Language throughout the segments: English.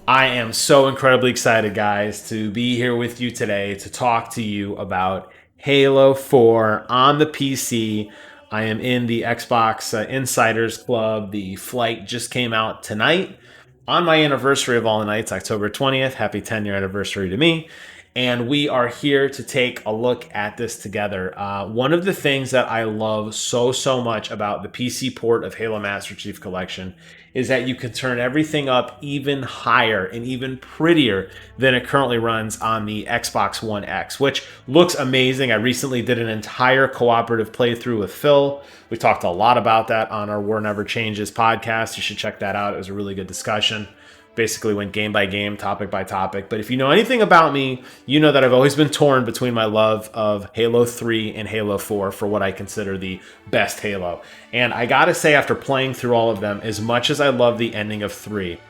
I am so incredibly excited, guys, to be here with you today to talk to you about Halo 4 on the PC. I am in the Xbox Insiders Club. The flight just came out tonight on my anniversary of all nights, October 20th. Happy 10-year anniversary to me. And we are here to take a look at this together. One of the things that I love so much about the PC port of Halo Master Chief Collection is that you can turn everything up even higher and even prettier than it currently runs on the Xbox One X, which looks amazing. I recently did an entire cooperative playthrough with Phil. We talked a lot about that on our War Never Changes podcast. You should check that out. It was a really good discussion. Basically went game by game, topic by topic. But if you know anything about me, you know that I've always been torn between my love of Halo 3 and Halo 4 for what I consider the best Halo. And I gotta say, after playing through all of them, as much as I love the ending of 3,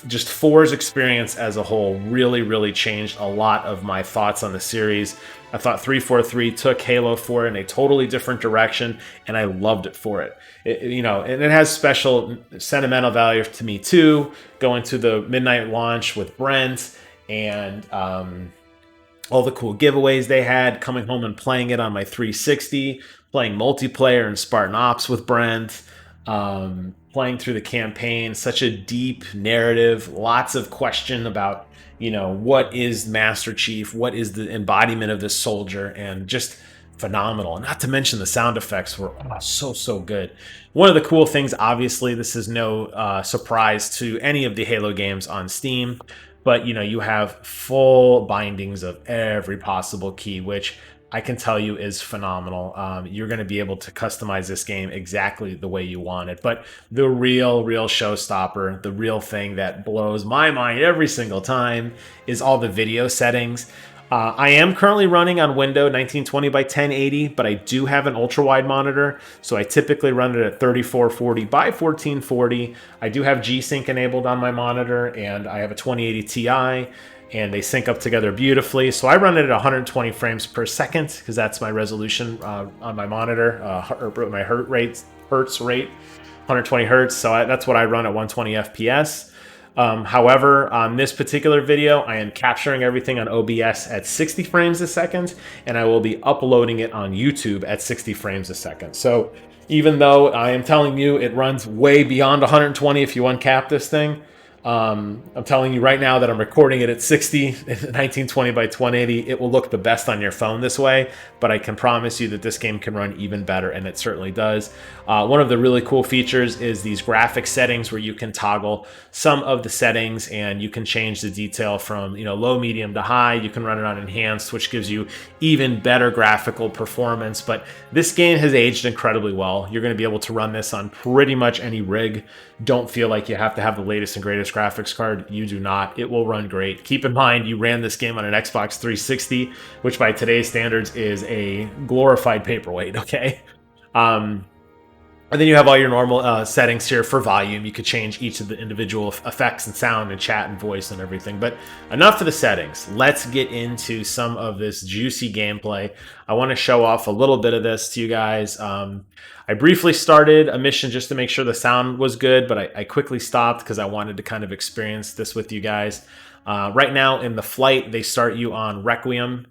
just 4's experience as a whole really changed a lot of my thoughts on the series. I thought 343 took Halo 4 in a totally different direction, and I loved it for it. And it has special sentimental value to me too, going to the midnight launch with Brent and all the cool giveaways they had, coming home and playing it on my 360, playing multiplayer and Spartan Ops with Brent, playing through the campaign, such a deep narrative, lots of question about, what is Master Chief? What is the embodiment of this soldier? And just phenomenal. Not to mention the sound effects were so good. One of the cool things, obviously, this is no surprise to any of the Halo games on Steam, but you have full bindings of every possible key, which I can tell you is phenomenal. You're going to be able to customize this game exactly the way you want it. But the real showstopper, the real thing that blows my mind every single time is all the video settings. I am currently running on Windows 1920 by 1080, but I do have an ultra-wide monitor, so I typically run it at 3440 by 1440. I do have G-Sync enabled on my monitor, and I have a 2080 Ti, and they sync up together beautifully. So I run it at 120 frames per second because that's my resolution on my monitor, my hertz rate, 120 hertz. So that's what I run at 120 FPS. However, on this particular video, I am capturing everything on OBS at 60 frames a second, and I will be uploading it on YouTube at 60 frames a second. So even though I am telling you it runs way beyond 120 if you uncap this thing, I'm telling you right now that I'm recording it at 60, 1920 by 1080. It will look the best on your phone this way, but I can promise you that this game can run even better, and it certainly does. One of the really cool features is these graphic settings where you can toggle some of the settings and you can change the detail from low, medium to high. You can run it on enhanced, which gives you even better graphical performance. But this game has aged incredibly well. You're going to be able to run this on pretty much any rig. Don't feel like you have to have the latest and greatest graphics card. You do not. It will run great. Keep in mind, you ran this game on an Xbox 360, which by today's standards is a glorified paperweight, okay? And then you have all your normal settings here for volume. You could change each of the individual effects and sound and chat and voice and everything. But enough of the settings. Let's get into some of this juicy gameplay. I want to show off a little bit of this to you guys. I briefly started a mission just to make sure the sound was good, but I quickly stopped because I wanted to kind of experience this with you guys. Right now in the flight, they start you on Requiem,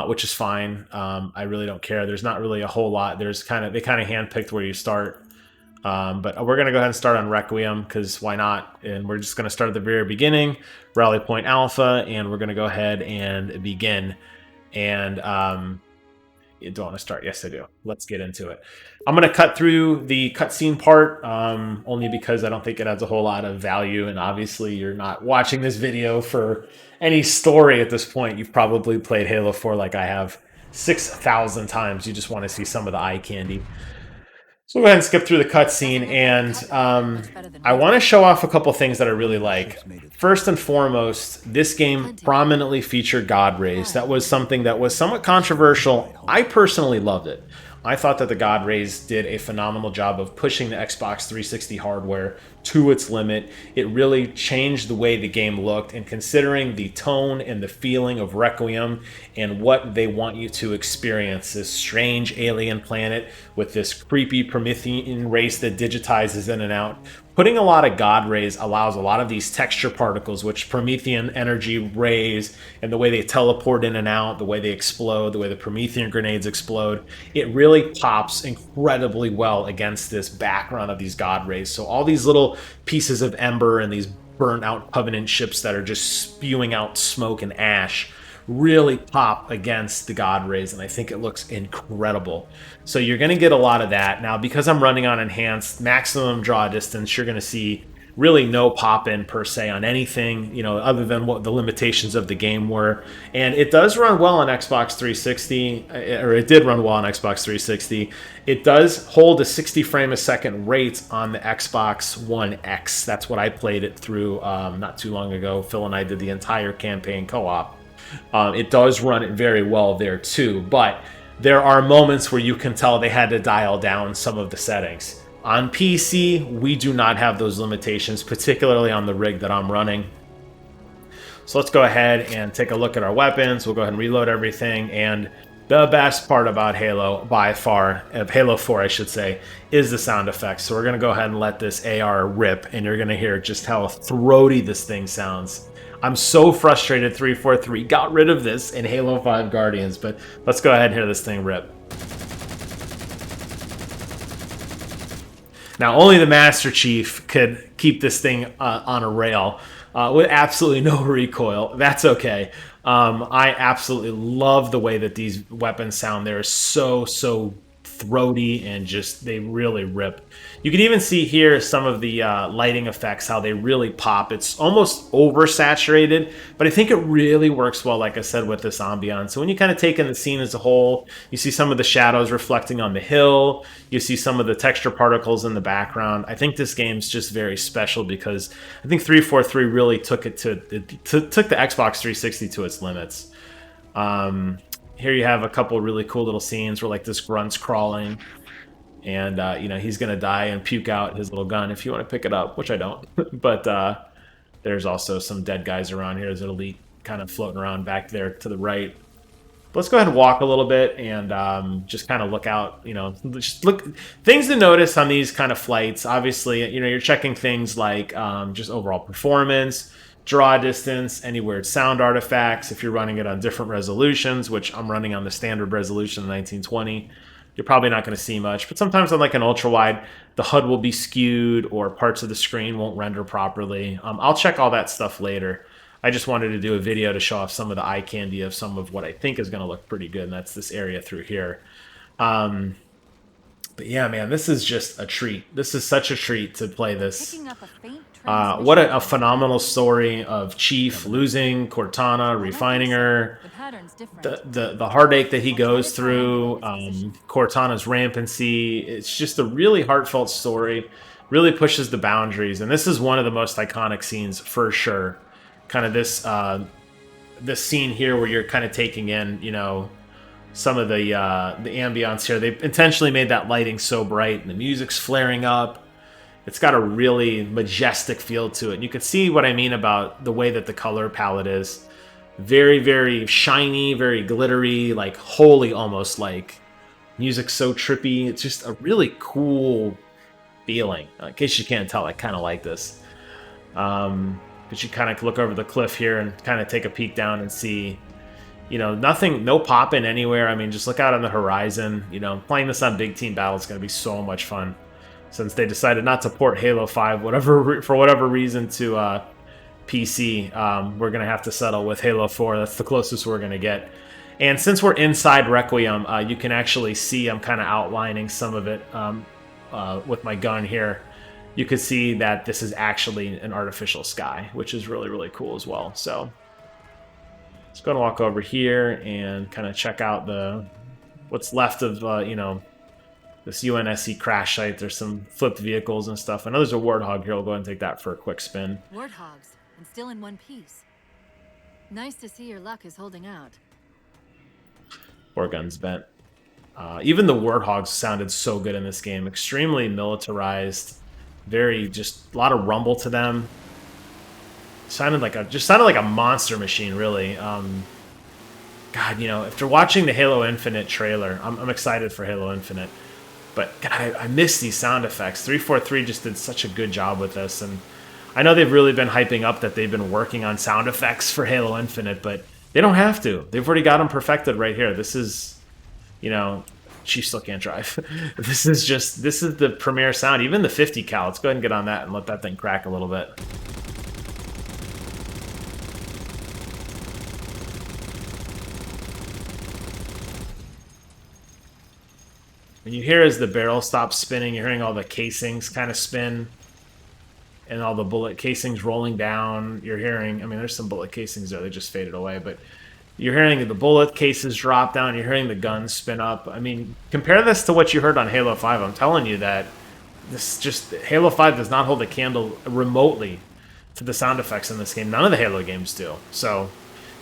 which is fine. I really don't care. There's not really a whole lot. They kind of handpicked where you start. But we're going to go ahead and start on Requiem because why not? And we're just going to start at the very beginning, Rally Point Alpha, and we're going to go ahead and begin. And you don't want to start? Yes, I do. Let's get into it. I'm going to cut through the cutscene part only because I don't think it adds a whole lot of value. And obviously, you're not watching this video for any story at this point. You've probably played Halo 4 like I have 6,000 times. You just want to see some of the eye candy. So we'll go ahead and skip through the cutscene, and I want to show off a couple things that I really like. First and foremost, this game prominently featured God Rays. That was something that was somewhat controversial. I personally loved it. I thought that the God Rays did a phenomenal job of pushing the Xbox 360 hardware to its limit. It really changed the way the game looked, and considering the tone and the feeling of Requiem and what they want you to experience, this strange alien planet with this creepy Promethean race that digitizes in and out, putting a lot of God rays allows a lot of these texture particles, which Promethean energy rays, and the way they teleport in and out, the way they explode, the way the Promethean grenades explode, it really pops incredibly well against this background of these God rays. So all these little pieces of ember and these burnt out Covenant ships that are just spewing out smoke and ash really pop against the God rays, and I think it looks incredible. So you're going to get a lot of that. Now, because I'm running on enhanced maximum draw distance, you're going to see really no pop in per se on anything, you know, other than what the limitations of the game were. And it does run well on Xbox 360, or it did run well on Xbox 360. It does hold a 60 frame a second rate on the Xbox One X. That's what I played it through not too long ago. Phil and I did the entire campaign co-op. It does run it very well there too, but there are moments where you can tell they had to dial down some of the settings. On PC, we do not have those limitations, particularly on the rig that I'm running. So let's go ahead and take a look at our weapons. We'll go ahead and reload everything. And the best part about Halo, by far, of Halo 4, I should say, is the sound effects. So we're going to go ahead and let this AR rip, and you're going to hear just how throaty this thing sounds. I'm so frustrated 343 got rid of this in Halo 5 Guardians, but let's go ahead and hear this thing rip. Now, only the Master Chief could keep this thing on a rail with absolutely no recoil. That's okay. I absolutely love the way that these weapons sound. They're so throaty and just, they really rip. You can even see here some of the lighting effects, how they really pop. It's almost oversaturated, but I think it really works well, like I said, with this ambiance. So when you kind of take in the scene as a whole, you see some of the shadows reflecting on the hill, you see some of the texture particles in the background. I think this game's just very special because I think 343 really took it took the Xbox 360 to its limits. Here you have a couple really cool little scenes where like this grunt's crawling, and you know, he's gonna die and puke out his little gun if you want to pick it up, which I don't. But there's also some dead guys around here. There's an elite kind of floating around back there to the right. But let's go ahead and walk a little bit and just kind of look out. You know, just look things to notice on these kind of flights. Obviously, you know, you're checking things like just overall performance, draw distance, any weird sound artifacts. If you're running it on different resolutions, which I'm running on the standard resolution, 1920, you're probably not going to see much. But sometimes on like an ultra wide, the HUD will be skewed or parts of the screen won't render properly. I'll check all that stuff later. I just wanted to do a video to show off some of the eye candy of some of what I think is going to look pretty good, and that's this area through here. But yeah, man, this is just a treat. This is such a treat to play this. What a phenomenal story of Chief losing Cortana, refining her, the heartache that he goes through, Cortana's rampancy. It's just a really heartfelt story, really pushes the boundaries, and this is one of the most iconic scenes for sure. Kind of this this scene here where you're kind of taking in, you know, some of the ambiance here. They intentionally made that lighting so bright, and the music's flaring up. It's got a really majestic feel to it. And you can see what I mean about the way that the color palette is. Very shiny, very glittery, like holy almost, like music so trippy. It's just a really cool feeling. In case you can't tell, I kind of like this. But you kind of look over the cliff here and kind of take a peek down and see, you know, nothing, no popping anywhere. I mean, just look out on the horizon. You know, playing this on Big Team Battle is going to be so much fun. Since they decided not to port Halo 5 for whatever reason to PC, we're going to have to settle with Halo 4. That's the closest we're going to get. And since we're inside Requiem, you can actually see I'm kind of outlining some of it with my gun here. You can see that this is actually an artificial sky, which is really cool as well. So let's go and walk over here and kind of check out what's left of, you know, this UNSC crash site. There's some flipped vehicles and stuff. I know there's a Warthog here. I'll go ahead and take that for a quick spin. Warthogs, and still in one piece. Nice to see your luck is holding out. War guns bent. Even the Warthogs sounded so good in this game. Extremely militarized. Very, just a lot of rumble to them. Sounded like a monster machine, really. God, you know, after watching the Halo Infinite trailer, I'm excited for Halo Infinite. But God, I miss these sound effects. 343 just did such a good job with this, and I know they've really been hyping up that they've been working on sound effects for Halo Infinite, but they don't have to. They've already got them perfected right here. This is, you know, she still can't drive. This is the premier sound. Even the 50 cal. Let's go ahead and get on that and let that thing crack a little bit. And you hear as the barrel stops spinning, you're hearing all the casings kind of spin and all the bullet casings rolling down. You're hearing, I mean, there's some bullet casings there. They just faded away, but you're hearing the bullet cases drop down. You're hearing the guns spin up. I mean, compare this to what you heard on Halo 5. I'm telling you that Halo 5 does not hold a candle remotely to the sound effects in this game. None of the Halo games do. So,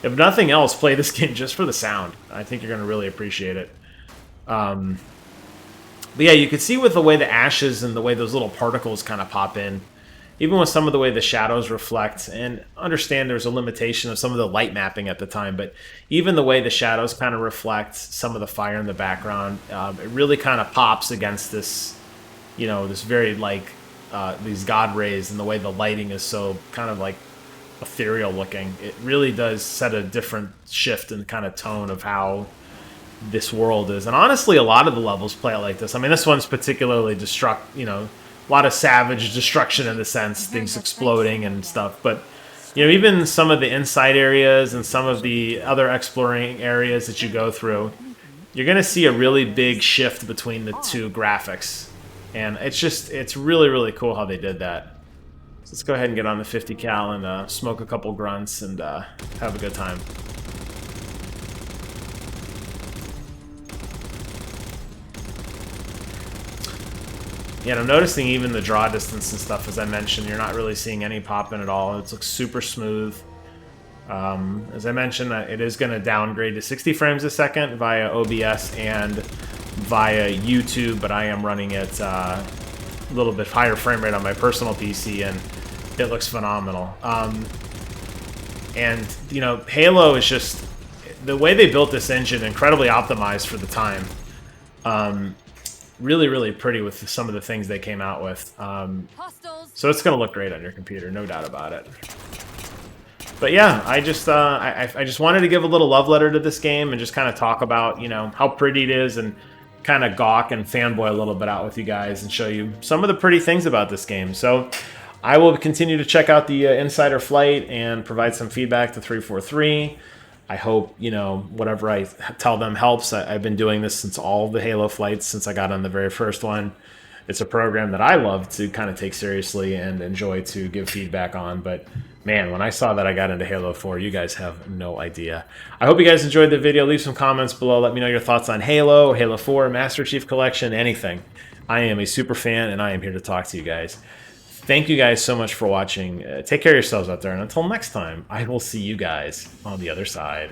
if nothing else, play this game just for the sound. I think you're going to really appreciate it. But yeah, you can see with the way the ashes and the way those little particles kind of pop in, even with some of the way the shadows reflect, and understand there's a limitation of some of the light mapping at the time, but even the way the shadows kind of reflect some of the fire in the background, it really kind of pops against this, you know, this very like these god rays, and the way the lighting is so kind of like ethereal looking. It really does set a different shift in kind of tone of how this world is. And honestly, a lot of the levels play out like this. I mean, this one's particularly a lot of savage destruction in the sense, things exploding and stuff. But, you know, even some of the inside areas and some of the other exploring areas that you go through, you're going to see a really big shift between the two graphics. And it's really, really cool how they did that. So let's go ahead and get on the 50 cal and smoke a couple grunts and have a good time. Yeah, and I'm noticing even the draw distance and stuff, as I mentioned, you're not really seeing any popping at all. It looks super smooth. As I mentioned, it is going to downgrade to 60 frames a second via OBS and via YouTube, but I am running it a little bit higher frame rate on my personal PC, and it looks phenomenal. And, you know, Halo is just, the way they built this engine, incredibly optimized for the time. Really, really pretty with some of the things they came out with. So it's going to look great on your computer, no doubt about it. But yeah, I just wanted to give a little love letter to this game and just kind of talk about, you know, how pretty it is, and kind of gawk and fanboy a little bit out with you guys and show you some of the pretty things about this game. So I will continue to check out the Insider Flight and provide some feedback to 343. I hope, you know, whatever I tell them helps. I've been doing this since all the Halo flights, since I got on the very first one. It's a program that I love to kind of take seriously and enjoy to give feedback on. But man, when I saw that I got into Halo 4, you guys have no idea. I hope you guys enjoyed the video. Leave some comments below. Let me know your thoughts on Halo, Halo 4, Master Chief Collection, anything. I am a super fan, and I am here to talk to you guys. Thank you guys so much for watching. Take care of yourselves out there, and until next time, I will see you guys on the other side.